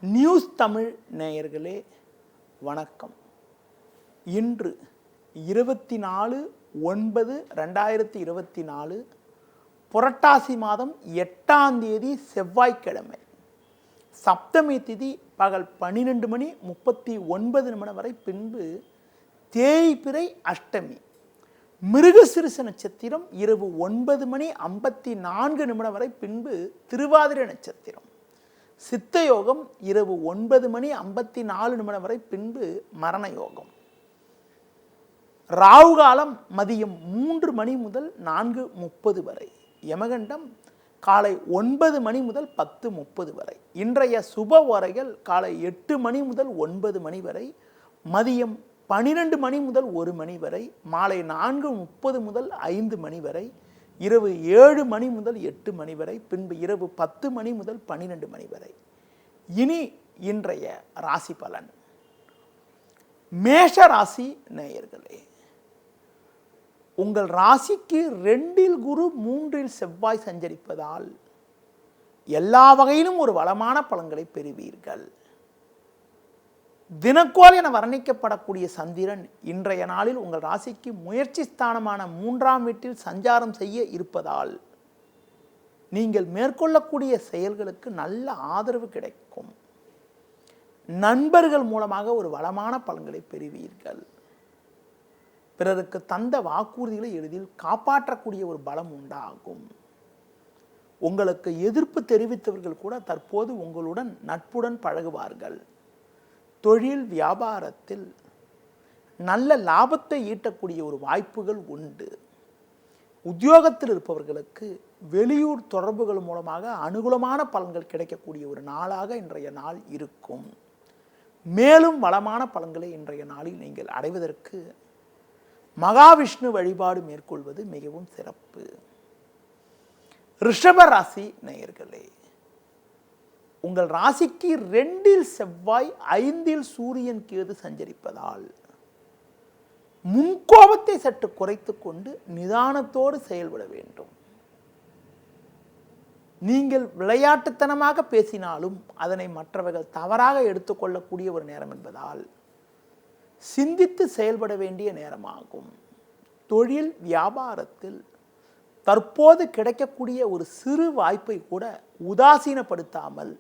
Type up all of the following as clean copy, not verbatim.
News Tamil நேயர்களே வணக்கம். இன்று 24/9/2024 புரட்டாசி மாதம் 8ஆம் தேதி செவ்வாய்க்கிழமை. சப்தமி திதி பகல் 12:39 வரை, பின்பு தேய்பிறை அஷ்டமி. மிருகசிருச நட்சத்திரம் இரவு 9:54 வரை, பின்பு திருவாதிரை நட்சத்திரம். சித்த யோகம் இரவு 9:54 வரை, பின்பு மரண யோகம். ராகு காலம் மதியம் 3 மணி முதல் 4:30 வரை. யமகண்டம் காலை 9 மணி முதல் 10:30 வரை. இன்றைய சுப ஓரைகள் காலை 8 மணி முதல் 9 மணி வரை, மதியம் 12 மணி முதல் 1 மணி வரை, மாலை 4:30 முதல் 5 மணி வரை, இரவு 7 மணி முதல் 8 மணி வரை, பின்பு இரவு 10 மணி முதல் 12 மணி வரை. இனி இன்றைய ராசி பலன். மேஷ ராசி நேயர்களே, உங்கள் ராசிக்கு 2இல் குரு 3இல் செவ்வாய் சஞ்சரிப்பதால் எல்லா வகையிலும் ஒரு வளமான பலன்களை பெறுவீர்கள். தினக்கோள் என வர்ணிக்கப்படக்கூடிய சந்திரன் இன்றைய நாளில் உங்கள் ராசிக்கு முயற்சி ஸ்தானமான 3ஆம் வீட்டில் சஞ்சாரம் செய்ய இருப்பதால் நீங்கள் மேற்கொள்ளக்கூடிய செயல்களுக்கு நல்ல ஆதரவு கிடைக்கும். நண்பர்கள் மூலமாக ஒரு வளமான பலன்களை பெறுவீர்கள். பிறருக்கு தந்த வாக்குறுதிகளை எளிதில் காப்பாற்றக்கூடிய ஒரு பலம் உண்டாகும். உங்களுக்கு எதிர்ப்பு தெரிவித்தவர்கள் கூட தற்போது உங்களுடன் நட்புடன் பழகுவார்கள். தொழில் வியாபாரத்தில் நல்ல லாபத்தை ஈட்டக்கூடிய ஒரு வாய்ப்புகள் உண்டு. உத்தியோகத்தில் இருப்பவர்களுக்கு வெளியூர் தொடர்புகள் மூலமாக அனுகூலமான பலன்கள் கிடைக்கக்கூடிய ஒரு நாளாக இன்றைய நாள் இருக்கும். மேலும் வளமான பலன்களை இன்றைய நாளில் நீங்கள் அடைவதற்கு மகாவிஷ்ணு வழிபாடு மேற்கொள்வது மிகவும் சிறப்பு. ரிஷப ராசி நேயர்களே, உங்கள் ராசிக்கு 2இல் செவ்வாய் 5இல் சூரியன் கேது சஞ்சரிப்பதால் முன்கோபத்தை சற்று குறைத்து கொண்டு நிதானத்தோடு செயல்பட வேண்டும். நீங்கள் விளையாட்டுத்தனமாக பேசினாலும் அதனை மற்றவர்கள் தவறாக எடுத்துக்கொள்ளக்கூடிய ஒரு நேரம் என்பதால் சிந்தித்து செயல்பட வேண்டிய நேரமாகும். தொழில் வியாபாரத்தில் தற்போது கிடைக்கக்கூடிய ஒரு சிறு வாய்ப்பை கூட உதாசீனப்படுத்தாமல்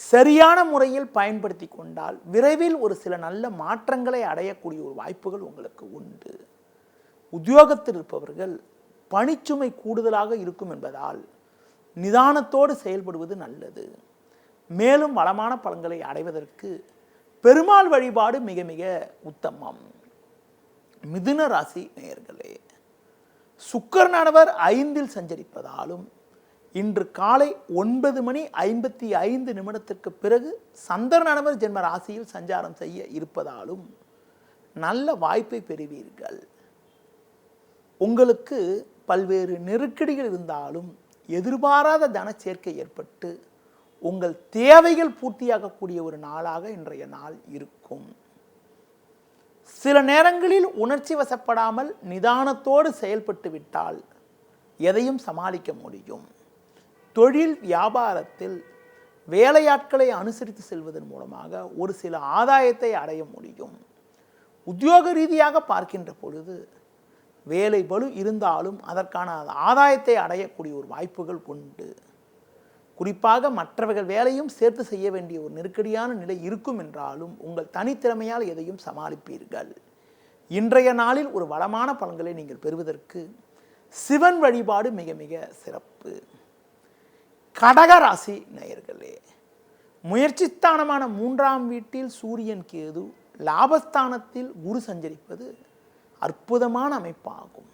சரியான முறையில் பயன்படுத்தி கொண்டால் விரைவில் ஒரு சில நல்ல மாற்றங்களை அடையக்கூடிய ஒரு வாய்ப்புகள் உங்களுக்கு உண்டு. உத்தியோகத்தில் இருப்பவர்கள் பணிச்சுமை கூடுதலாக இருக்கும் என்பதால் நிதானத்தோடு செயல்படுவது நல்லது. மேலும் வளமான பலன்களை அடைவதற்கு பெருமாள் வழிபாடு மிக மிக உத்தமம். மிதுன ராசி நேயர்களே, சுக்கிரனானவர் 5இல் சஞ்சரிப்பதாலும் இன்று காலை 9:55 பிறகு சந்திரனானவர் ஜென்ம ராசியில் சஞ்சாரம் செய்ய இருப்பதாலும் நல்ல வாய்ப்பை பெறுவீர்கள். உங்களுக்கு பல்வேறு நெருக்கடிகள் இருந்தாலும் எதிர்பாராத தன சேர்க்கை ஏற்பட்டு உங்கள் தேவைகள் பூர்த்தியாகக்கூடிய ஒரு நாளாக இன்றைய நாள் இருக்கும். சில நேரங்களில் உணர்ச்சி வசப்படாமல் நிதானத்தோடு செயல்பட்டு விட்டால் எதையும் சமாளிக்க முடியும். தொழில் வியாபாரத்தில் வேலையாட்களை அனுசரித்து செல்வதன் மூலமாக ஒரு சில ஆதாயத்தை அடைய முடியும். உத்தியோக ரீதியாக பார்க்கின்ற பொழுது வேலை பளு இருந்தாலும் அதற்கான ஆதாயத்தை அடையக்கூடிய ஒரு வாய்ப்புகள் உண்டு. குறிப்பாக மற்றவர்கள் வேலையும் சேர்த்து செய்ய வேண்டிய ஒரு நெருக்கடியான நிலை இருக்கும் என்றாலும் உங்கள் தனித்திறமையால் எதையும் சமாளிப்பீர்கள். இன்றைய நாளில் ஒரு வளமான பலன்களை நீங்கள் பெறுவதற்கு சிவன் வழிபாடு மிக மிக சிறப்பு. கடகராசி நேயர்களே, முயற்சி ஸ்தானமான 3ஆம் வீட்டில் சூரியன் கேது, லாபஸ்தானத்தில் குரு சஞ்சரிப்பது அற்புதமான அமைப்பாகும்.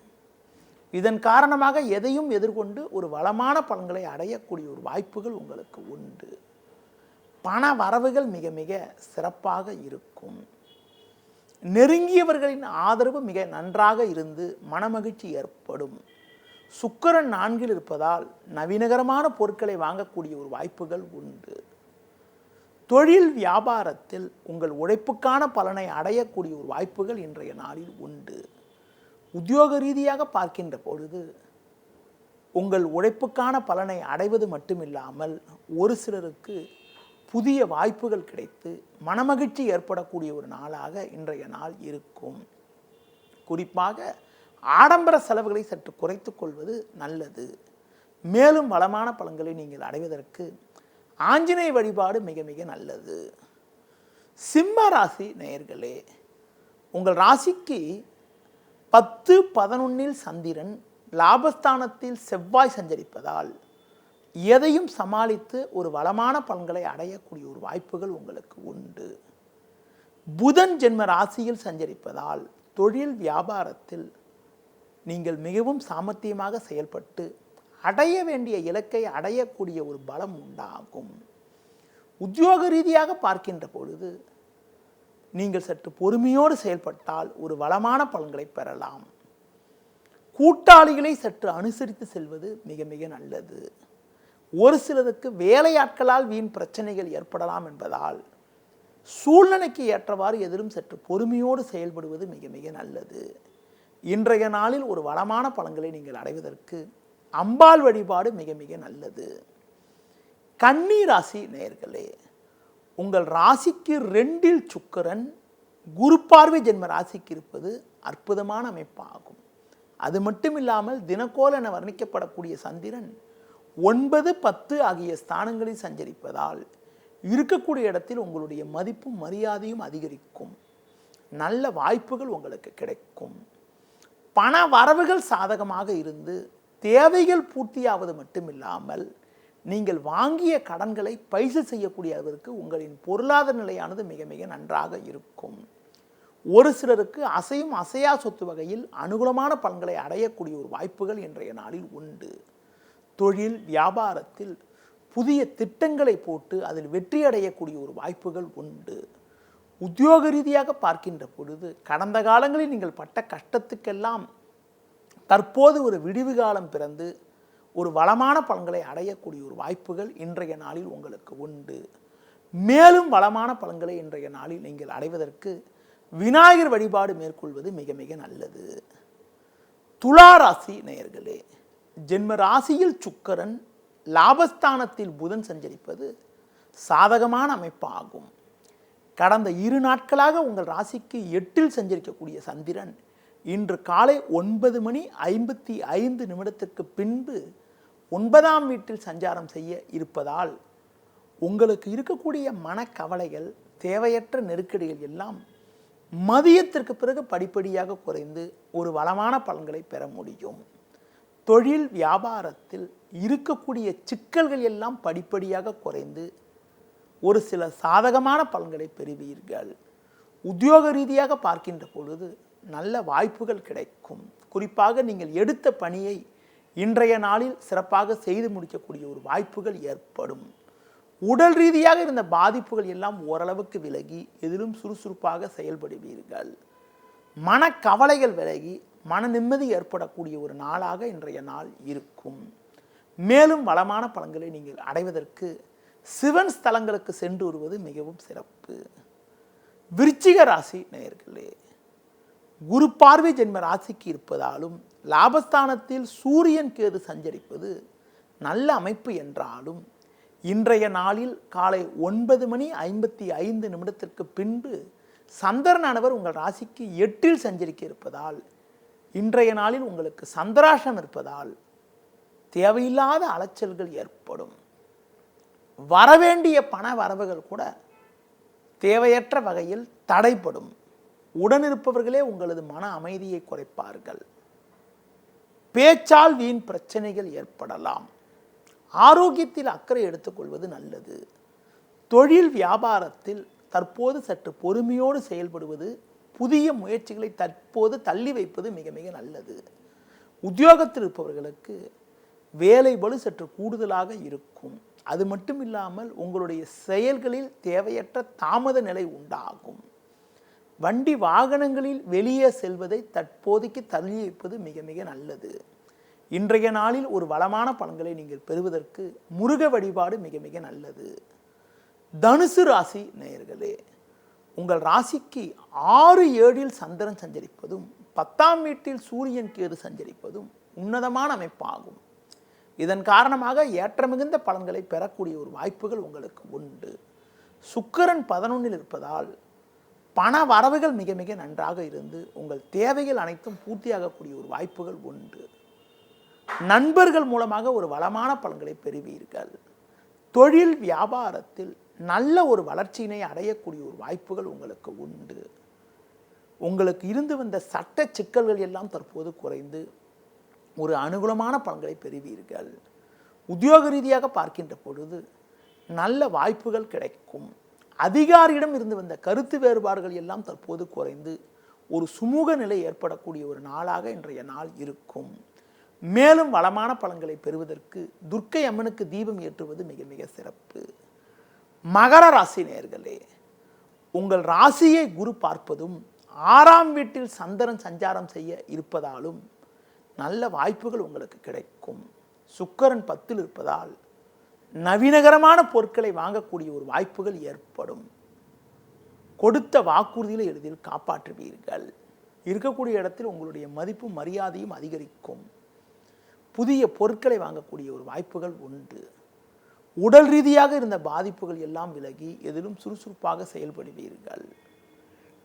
இதன் காரணமாக எதையும் எதிர்கொண்டு ஒரு வளமான பலன்களை அடையக்கூடிய ஒரு வாய்ப்புகள் உங்களுக்கு உண்டு. பண வரவுகள் மிக மிக சிறப்பாக இருக்கும். நெருங்கியவர்களின் ஆதரவு மிக நன்றாக இருந்து மனமகிழ்ச்சி ஏற்படும். சுக்கிரன் 4இல் இருப்பதால் நவீனகரமான பொருட்களை வாங்கக்கூடிய ஒரு வாய்ப்புகள் உண்டு. தொழில் வியாபாரத்தில் உங்கள் உழைப்புக்கான பலனை அடையக்கூடிய ஒரு வாய்ப்புகள் இன்றைய நாளில் உண்டு. உத்தியோக ரீதியாக பார்க்கின்ற பொழுது உங்கள் உழைப்புக்கான பலனை அடைவது மட்டுமில்லாமல் ஒரு சிலருக்கு புதிய வாய்ப்புகள் கிடைத்து மனமகிழ்ச்சி ஏற்படக்கூடிய ஒரு நாளாக இன்றைய நாள் இருக்கும். குறிப்பாக ஆடம்பர செலவுகளை சற்று குறைத்து கொள்வது நல்லது. மேலும் வளமான பலன்களை நீங்கள் அடைவதற்கு ஆஞ்சநேய வழிபாடு மிக மிக நல்லது. சிம்ம ராசி நேயர்களே, உங்கள் ராசிக்கு 10, 11 சந்திரன், லாபஸ்தானத்தில் செவ்வாய் சஞ்சரிப்பதால் எதையும் சமாளித்து ஒரு வளமான பலன்களை அடையக்கூடிய ஒரு வாய்ப்புகள் உங்களுக்கு உண்டு. புதன் ஜென்ம ராசியில் சஞ்சரிப்பதால் தொழில் வியாபாரத்தில் நீங்கள் மிகவும் சாமர்த்தியமாக செயல்பட்டு அடைய வேண்டிய இலக்கை அடையக்கூடிய ஒரு பலம் உண்டாகும். உத்தியோக ரீதியாக பார்க்கின்ற பொழுது நீங்கள் சற்று பொறுமையோடு செயல்பட்டால் ஒரு வளமான பலன்களை பெறலாம். கூட்டாளிகளை சற்று அனுசரித்து செல்வது மிக மிக நல்லது. ஒரு சிலருக்கு வேலையாட்களால் வீண் பிரச்சனைகள் ஏற்படலாம் என்பதால் சூழ்நிலைக்கு ஏற்றவாறு எதிலும் சற்று பொறுமையோடு செயல்படுவது மிக மிக நல்லது. இன்றைய நாளில் ஒரு வளமான பலன்களை நீங்கள் அடைவதற்கு அம்பாள் வழிபாடு மிக மிக நல்லது. கன்னி ராசி நேயர்களே, உங்கள் ராசிக்கு 2 சுக்கிரன், குரு பார்வை ஜென்ம ராசிக்கு இருப்பது அற்புதமான அமைப்பாகும். அது மட்டும் இல்லாமல் தினக்கோள் என வர்ணிக்கப்படக்கூடிய சந்திரன் 9, 10 ஆகிய ஸ்தானங்களில் சஞ்சரிப்பதால் இருக்கக்கூடிய இடத்தில் உங்களுடைய மதிப்பும் மரியாதையும் அதிகரிக்கும். நல்ல வாய்ப்புகள் உங்களுக்கு கிடைக்கும். பண வரவுகள் சாதகமாக இருந்து தேவைகள் பூர்த்தியாவது மட்டுமில்லாமல் நீங்கள் வாங்கிய கடன்களை பைசல் செய்யக்கூடிய அளவிற்கு உங்களின் பொருளாதார நிலையானது மிக மிக நன்றாக இருக்கும். ஒரு சிலருக்கு அசையும் அசையா சொத்து வகையில் அனுகூலமான பலன்களை அடையக்கூடிய ஒரு வாய்ப்புகள் இன்றைய நாளில் உண்டு. தொழில் வியாபாரத்தில் புதிய திட்டங்களை போட்டு அதில் வெற்றி அடையக்கூடிய ஒரு வாய்ப்புகள் உண்டு. உத்தியோக ரீதியாக பார்க்கின்ற பொழுது கடந்த காலங்களில் நீங்கள் பட்ட கஷ்டத்துக்கெல்லாம் தற்போது ஒரு விடிவு காலம் பிறந்து ஒரு வளமான பலன்களை அடையக்கூடிய ஒரு வாய்ப்புகள் இன்றைய நாளில் உங்களுக்கு உண்டு. மேலும் வளமான பலன்களை இன்றைய நாளில் நீங்கள் அடைவதற்கு விநாயகர் வழிபாடு மேற்கொள்வது மிக மிக நல்லது. துலா ராசி நேயர்களே, ஜென்ம ராசியில் சுக்கிரன், லாபஸ்தானத்தில் புதன் சஞ்சரிப்பது சாதகமான அமைப்பாகும். கடந்த 2 நாட்களாக உங்கள் ராசிக்கு 8 சஞ்சரிக்கக்கூடிய சந்திரன் இன்று காலை 9:55 பின்பு 9ஆம் வீட்டில் சஞ்சாரம் செய்ய இருப்பதால் உங்களுக்கு இருக்கக்கூடிய மனக்கவலைகள், தேவையற்ற நெருக்கடிகள் எல்லாம் மதியத்திற்கு பிறகு படிப்படியாக குறைந்து ஒரு வளமான பலன்களை பெற முடியும். தொழில் வியாபாரத்தில் இருக்கக்கூடிய சிக்கல்கள் எல்லாம் படிப்படியாக குறைந்து ஒரு சில சாதகமான பலன்களை பெறுவீர்கள். உத்தியோக ரீதியாக பார்க்கின்ற பொழுது நல்ல வாய்ப்புகள் கிடைக்கும். குறிப்பாக நீங்கள் எடுத்த பணியை இன்றைய நாளில் சிறப்பாக செய்து முடிக்கக்கூடிய ஒரு வாய்ப்புகள் ஏற்படும். உடல் ரீதியாக இருந்த பாதிப்புகள் எல்லாம் ஓரளவுக்கு விலகி எதிலும் சுறுசுறுப்பாக செயல்படுவீர்கள். மனக்கவலைகள் விலகி மன நிம்மதி ஏற்படக்கூடிய ஒரு நாளாக இன்றைய நாள் இருக்கும். மேலும் வளமான பலன்களை நீங்கள் அடைவதற்கு சிவன் ஸ்தலங்களுக்கு சென்று வருவது மிகவும் சிறப்பு. விருச்சிக ராசி நேயர்களே, குரு பார்வை ஜென்ம ராசிக்கு இருப்பதாலும் லாபஸ்தானத்தில் சூரியன் கேது சஞ்சரிப்பது நல்ல அமைப்பு என்றாலும் இன்றைய நாளில் காலை 9:55 பின்பு சந்திரனானவர் உங்கள் ராசிக்கு 8 சஞ்சரிக்க இருப்பதால் இன்றைய நாளில் உங்களுக்கு சந்திராஷ்டம் இருப்பதால் தேவையில்லாத அலைச்சல்கள் ஏற்படும். வரவேண்டிய பண வரவுகள் கூட தேவையற்ற வகையில் தடைப்படும். உடனிருப்பவர்களே உங்களது மன அமைதியை குறைப்பார்கள். பேச்சால் வீண் பிரச்சனைகள் ஏற்படலாம். ஆரோக்கியத்தில் அக்கறை எடுத்துக்கொள்வது நல்லது. தொழில் வியாபாரத்தில் தற்போது சற்று பொறுமையோடு செயல்படுவது, புதிய முயற்சிகளை தற்போது தள்ளி வைப்பது மிக மிக நல்லது. உத்தியோகத்தில் இருப்பவர்களுக்கு வேலை பளு சற்று கூடுதலாக இருக்கும். அது மட்டும் இல்லாமல் உங்களுடைய செயல்களில் தேவையற்ற தாமத நிலை உண்டாகும். வண்டி வாகனங்களில் வெளியே செல்வதை தற்போதைக்கு தள்ளி வைப்பது மிக மிக நல்லது. இன்றைய நாளில் ஒரு வளமான பலன்களை நீங்கள் பெறுவதற்கு முருக வழிபாடு மிக மிக நல்லது. தனுசு ராசி நேயர்களே, உங்கள் ராசிக்கு 6, 7 சந்திரன் சஞ்சரிப்பதும் 10ஆம் வீட்டில் சூரியன் கேது சஞ்சரிப்பதும் உன்னதமான அமைப்பாகும். இதன் காரணமாக ஏற்றமிகுந்த பலன்களை பெறக்கூடிய ஒரு வாய்ப்புகள் உங்களுக்கு உண்டு. சுக்கிரன் 11ல் இருப்பதால் பண வரவுகள் மிக மிக நன்றாக இருந்து உங்கள் தேவைகள் அனைத்தும் பூர்த்தியாகக்கூடிய ஒரு வாய்ப்புகள் உண்டு. நண்பர்கள் மூலமாக ஒரு வளமான பலன்களை பெறுவீர்கள். தொழில் வியாபாரத்தில் நல்ல ஒரு வளர்ச்சியினை அடையக்கூடிய ஒரு வாய்ப்புகள் உங்களுக்கு உண்டு. உங்களுக்கு இருந்து வந்த சட்ட சிக்கல்கள் எல்லாம் தற்போது குறைந்து ஒரு அனுகூலமான பலன்களை பெறுவீர்கள். உத்தியோக ரீதியாக பார்க்கின்ற பொழுது நல்ல வாய்ப்புகள் கிடைக்கும். அதிகாரியிடம் இருந்து வந்த கருத்து வேறுபாடுகள் எல்லாம் தற்போது குறைந்து ஒரு சுமூக நிலை ஏற்படக்கூடிய ஒரு நாளாக இன்றைய நாள் இருக்கும். மேலும் வளமான பலன்களை பெறுவதற்கு துர்க்கை அம்மனுக்கு தீபம் ஏற்றுவது மிக மிக சிறப்பு. மகர ராசி நேயர்களே, உங்கள் ராசியை குரு பார்ப்பதும் 6ஆம் வீட்டில் சந்திரன் சஞ்சாரம் செய்ய இருப்பதாலும் நல்ல வாய்ப்புகள் உங்களுக்கு கிடைக்கும். சுக்கிரன் 10ல் இருப்பதால் நவீனகரமான பொருட்களை வாங்கக்கூடிய ஒரு வாய்ப்புகள் ஏற்படும். கொடுத்த வாக்குறுதிகளை எளிதில் காப்பாற்றுவீர்கள். இருக்கக்கூடிய இடத்தில் உங்களுடைய மதிப்பும் மரியாதையும் அதிகரிக்கும். புதிய பொருட்களை வாங்கக்கூடிய ஒரு வாய்ப்புகள் உண்டு. உடல் ரீதியாக இருந்த பாதிப்புகள் எல்லாம் விலகி எதிலும் சுறுசுறுப்பாக செயல்படுவீர்கள்.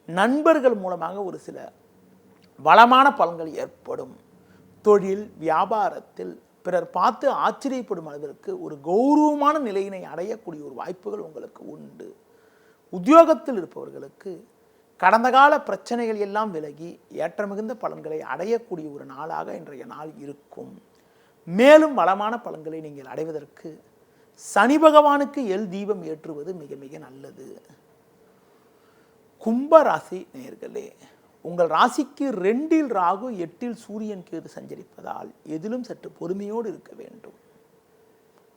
நண்பர்கள் மூலமாக ஒரு சில வளமான பலன்கள் ஏற்படும். தொழில் வியாபாரத்தில் பிறர் பார்த்து ஆச்சரியப்படும் அளவிற்கு ஒரு கௌரவமான நிலையினை அடையக்கூடிய ஒரு வாய்ப்புகள் உங்களுக்கு உண்டு. உத்தியோகத்தில் இருப்பவர்களுக்கு கடந்த கால பிரச்சனைகள் எல்லாம் விலகி ஏற்ற மிகுந்த பலன்களை அடையக்கூடிய ஒரு நாளாக இன்றைய நாள் இருக்கும். மேலும் வளமான பலன்களை நீங்கள் அடைவதற்கு சனி பகவானுக்கு எல் தீபம் ஏற்றுவது மிக மிக நல்லது. கும்ப ராசி நேயர்களே, உங்கள் ராசிக்கு 2ல் ராகு 8ல் சூரியன் கேது சஞ்சரிப்பதால் எதிலும் சற்று பொறுமையோடு இருக்க வேண்டும்.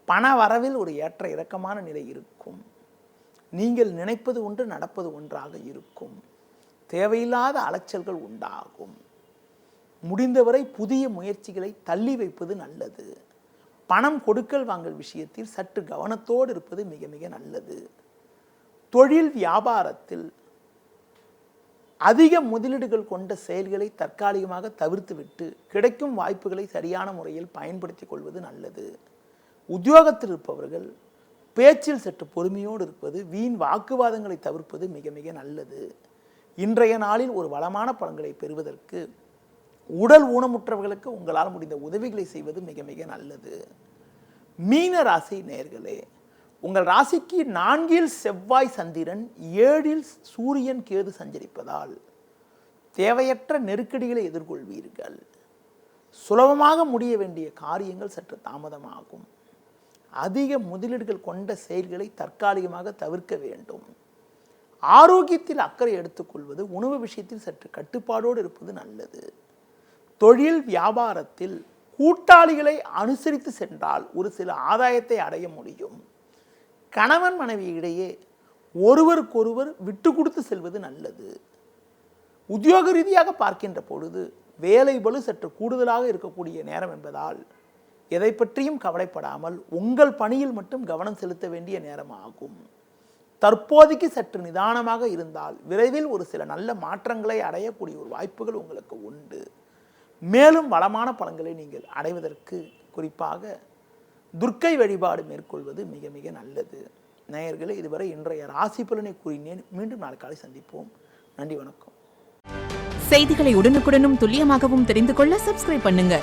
பண வரவில் ஒரு ஏற்ற இறக்கமான நிலை இருக்கும். நீங்கள் நினைப்பது ஒன்று நடப்பது ஒன்றாக இருக்கும். தேவையில்லாத அலைச்சல்கள் உண்டாகும். முடிந்தவரை புதிய முயற்சிகளை தள்ளி வைப்பது நல்லது. பணம் கொடுக்கல் வாங்கல் விஷயத்தில் சற்று கவனத்தோடு இருப்பது மிக மிக நல்லது. தொழில் வியாபாரத்தில் அதிக முதலீடுகள் கொண்ட செயல்களை தற்காலிகமாக தவிர்த்துவிட்டு கிடைக்கும் வாய்ப்புகளை சரியான முறையில் பயன்படுத்திக் கொள்வது நல்லது. உத்தியோகத்தில் இருப்பவர்கள் பேச்சில் சற்று பொறுமையோடு இருப்பது, வீண் வாக்குவாதங்களை தவிர்ப்பது மிக மிக நல்லது. இன்றைய நாளில் ஒரு வளமான பலன்களை பெறுவதற்கு உடல் ஊனமுற்றவர்களுக்கு உங்களால் முடிந்த உதவிகளை செய்வது மிக மிக நல்லது. மீன ராசி நேயர்களே, உங்கள் ராசிக்கு 4ல் செவ்வாய் சந்திரன் 7ல் சூரியன் கேது சஞ்சரிப்பதால் தேவையற்ற நெருக்கடிகளை எதிர்கொள்வீர்கள். சுலபமாக முடிய வேண்டிய காரியங்கள் சற்று தாமதமாகும். அதிக முதலீடுகள் கொண்ட செயல்களை தற்காலிகமாக தவிர்க்க வேண்டும். ஆரோக்கியத்தில் அக்கறை எடுத்துக்கொள்வது, உணவு விஷயத்தில் சற்று கட்டுப்பாடோடு இருப்பது நல்லது. தொழில் வியாபாரத்தில் கூட்டாளிகளை அனுசரித்து சென்றால் ஒரு சில ஆதாயத்தை அடைய முடியும். கணவன் மனைவி இடையே ஒருவருக்கொருவர் விட்டு கொடுத்து செல்வது நல்லது. உத்தியோக ரீதியாக பார்க்கின்ற பொழுது வேலை பளு சற்று கூடுதலாக இருக்கக்கூடிய நேரம் என்பதால் எதை பற்றியும் கவலைப்படாமல் உங்கள் பணியில் மட்டும் கவனம் செலுத்த வேண்டிய நேரம் ஆகும். தற்போதைக்கு சற்று நிதானமாக இருந்தால் விரைவில் ஒரு சில நல்ல மாற்றங்களை அடையக்கூடிய ஒரு வாய்ப்புகள் உங்களுக்கு உண்டு. மேலும் வளமான பலன்களை நீங்கள் அடைவதற்கு குறிப்பாக துர்க்கை வழிபாடு மேற்கொள்வது மிக மிக நல்லது. நேயர்களே, இதுவரை இன்றைய ராசி பலனை கூறினேன். மீண்டும் நாளை காலை சந்திப்போம். நன்றி, வணக்கம். செய்திகளை உடனுக்குடனும் துல்லியமாகவும் தெரிந்து கொள்ள சப்ஸ்கிரைப் பண்ணுங்க.